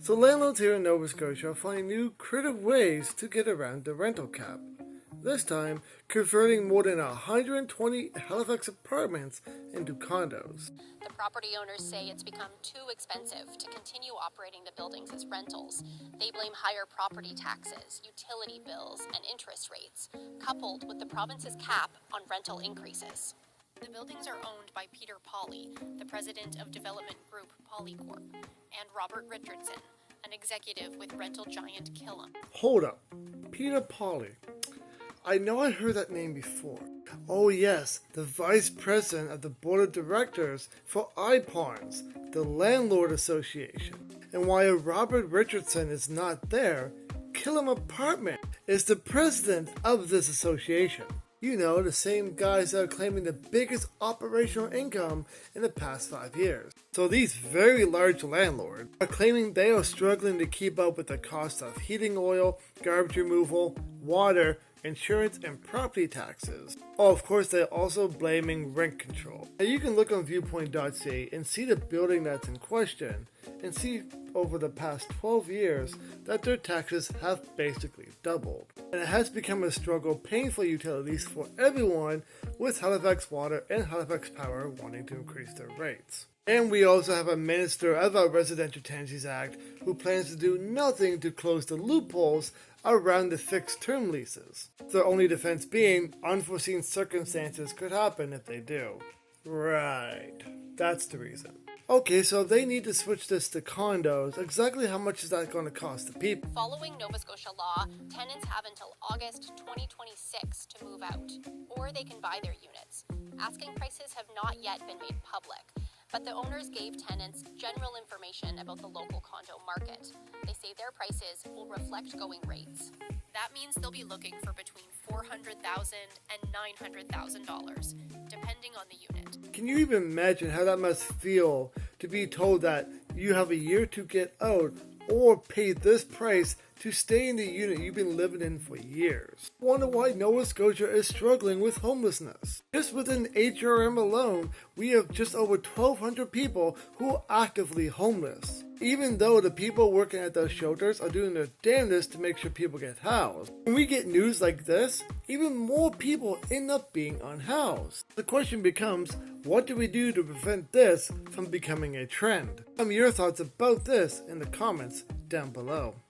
So landlords here in Nova Scotia are finding new creative ways to get around the rental cap. This time, converting more than 120 Halifax apartments into condos. The property owners say it's become too expensive to continue operating the buildings as rentals. They blame higher property taxes, utility bills, and interest rates, coupled with the province's cap on rental increases. The buildings are owned by Peter Pauley, the president of development group Polycorp, and Robert Richardson, an executive with rental giant Killam. Hold up, Peter Pauley. I know I heard that name before. Oh yes, the vice president of the board of directors for iPawns, the Landlord Association. And while Robert Richardson is not there, Killam Apartment is the president of this association. You know, the same guys that are claiming the biggest operational income in the past 5 years. So these very large landlords are claiming they are struggling to keep up with the cost of heating oil, garbage removal, water, insurance, and property taxes. Oh, of course, they're also blaming rent control. Now you can look on viewpoint.ca and see the building that's in question and see over the past 12 years that their taxes have basically doubled. And it has become a struggle paying for utilities for everyone, with Halifax Water and Halifax Power wanting to increase their rates. And we also have a minister of our Residential Tenancies Act who plans to do nothing to close the loopholes around the fixed term leases. The only defense being unforeseen circumstances could happen if they do. Right, that's the reason. Okay, so if they need to switch this to condos, exactly how much is that going to cost the people? Following Nova Scotia law, tenants have until August 2026 to move out, or they can buy their units. Asking prices have not yet been made public, but the owners gave tenants general information about the local condo market. They say their prices will reflect going rates. That means they'll be looking for between $400,000 and $900,000, depending on the unit. Can you even imagine how that must feel to be told that you have a year to get out or pay this price to stay in the unit you've been living in for years? Wonder why Nova Scotia is struggling with homelessness. Just within HRM alone, we have just over 1,200 people who are actively homeless. Even though the people working at those shelters are doing their damnedest to make sure people get housed. When we get news like this, even more people end up being unhoused. The question becomes, what do we do to prevent this from becoming a trend? Tell me your thoughts about this in the comments down below.